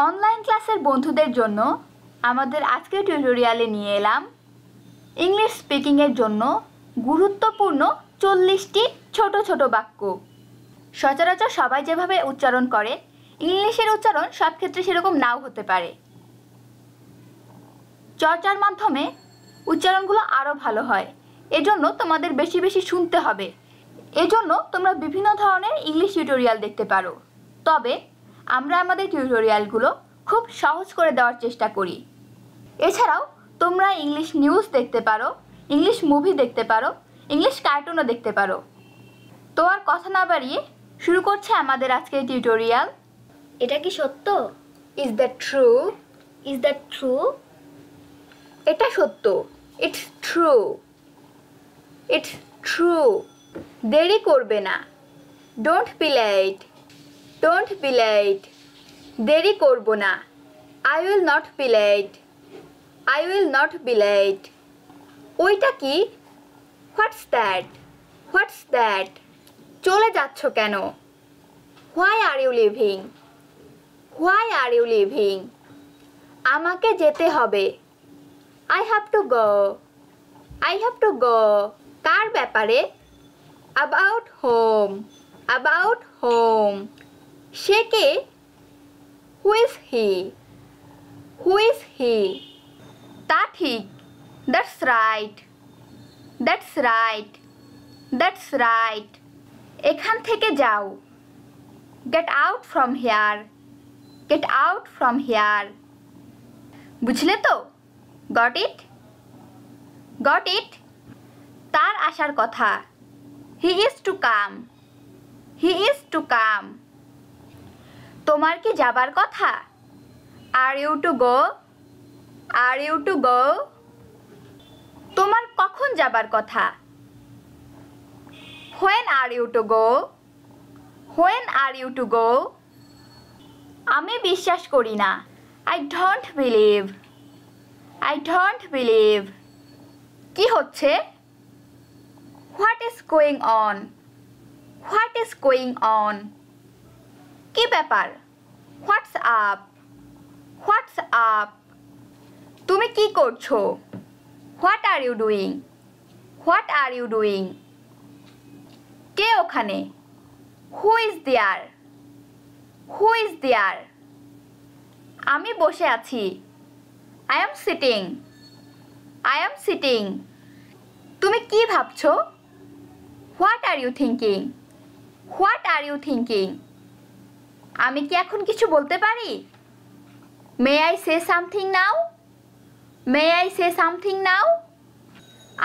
Online ক্লাসের বন্ধুদের জন্য আমাদের আজকের টিউটোরিয়ালে নিয়ে এলাম ইংলিশ স্পিকিংয়ের জন্য গুরুত্বপূর্ণ 40টি ছোট ছোট বাক্য। সচরাচর সবাই যেভাবে উচ্চারণ করে ইংলিশের উচ্চারণ সব ক্ষেত্রে সেরকম নাও হতে পারে। চর্চার মাধ্যমে উচ্চারণগুলো আরও ভালো হয়। এজন্য তোমাদের বেশি বেশি শুনতে হবে। এজন্য তোমরা বিভিন্ন ধরনের ইংলিশ টিউটোরিয়াল দেখতে পারো। তবে আমরা আমাদের টিউটোরিয়ালগুলো খুব সহজ করে দেওয়ার চেষ্টা করি। এছাড়াও তোমরা ইংলিশ নিউজ দেখতে পারো, ইংলিশ মুভি দেখতে পারো, ইংলিশ কার্টুনও দেখতে পারো। তো আর কথা না বাড়িয়ে শুরু করছে আমাদের আজকের টিউটোরিয়াল। এটা কি সত্য? Is that true? Is that true? এটা সত্য। It's true. It's true. দেরি করবে না। Don't be late. Don't be late. দেরি করব না। I will not be late. I will not be late. ওইটা কি? What's that? What's that? চলে যাচ্ছ কেন? Why are you leaving? Why are you leaving? আমাকে যেতে হবে। I have to go. I have to go. কার ব্যাপারে? About whom. About whom. Say K? Who is he? Who is he? তা ঠিক। That's right. That's right. That's right. এখান থেকে যাও। Get out from here. Get out from here. বুঝলে তো? Got it? Got it? তার আসার কথা। He is to come. He is to come. তোমার কি যাবার কথা? Are you to go? Are you to go? তোমার কখন যাবার কথা? When are you to go? When are you to go? আমি বিশ্বাস করি না। I don't believe. I don't believe. কি হচ্ছে? What is going on? What is going on? কি ব্যাপার? What's up? What's up? তুমি কি করছো? What are you doing? What are you doing? কে ওখানে? Who is there? Who is there? আমি বসে আছি। I am sitting. I am sitting. তুমি কি ভাবছো? What are you thinking? What are you thinking? আমি কি এখন কিছু বলতে পারি? May I say something now? May I say something now?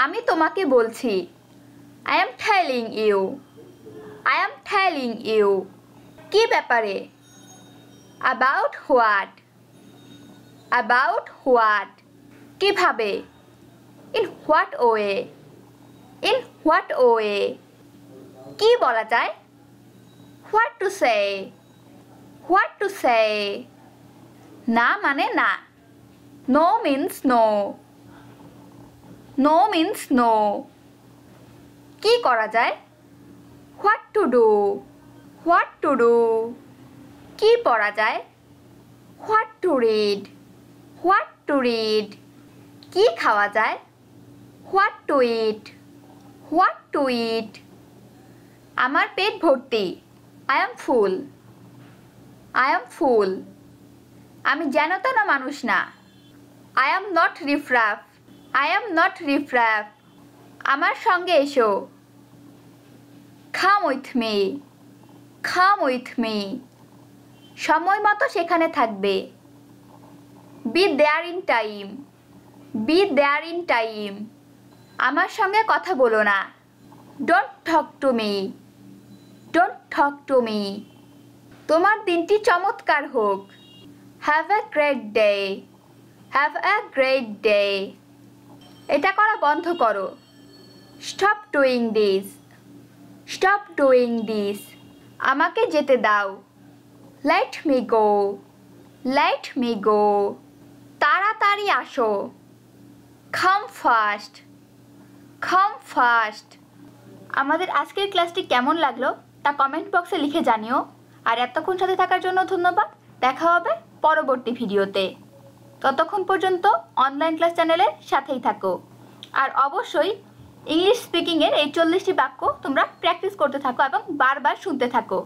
আমি তোমাকে বলছি। I am telling you. I am telling you. কি ব্যাপারে? About what? About what? কিভাবে? In what way? In what way? কি বলা যায়? What to say? What to say? না মানে না। No means no. No means no. কি করা যায়? What to do? What to do? কি পড়া যায়? What to read? What to read? কি খাওয়া যায়? What to eat? What to eat? আমার পেট ভর্তি। I am full. I am full. আমি যেন তেন মানুষ না। I am not riffraff. I am not riffraff. আমার সঙ্গে এসো। Come with me. Come with me. সময় মতো সেখানে থাকবে। Be there in time. Be there in time. আমার সঙ্গে কথা বলো না। Don't talk to me. Don't talk to me. তোমার দিনটি চমৎকার হোক। Have a great day. Have a great day. এটা করা বন্ধ করো। Stop doing this. Stop doing this. আমাকে যেতে দাও। Let me go. Let me go. তাড়াতাড়ি আসো। Come fast. Come fast. আমাদের আজকের ক্লাসটি কেমন লাগলো তা কমেন্ট বক্সে লিখে জানিও। আর এতক্ষণ সাথে থাকার জন্য ধন্যবাদ। দেখা হবে পরবর্তী ভিডিওতে। ততক্ষণ পর্যন্ত অনলাইন ক্লাস চ্যানেলের সাথেই থাকো। আর অবশ্যই ইংলিশ স্পিকিংয়ের এই 40টি বাক্য তোমরা প্র্যাকটিস করতে থাকো এবং বারবার শুনতে থাকো।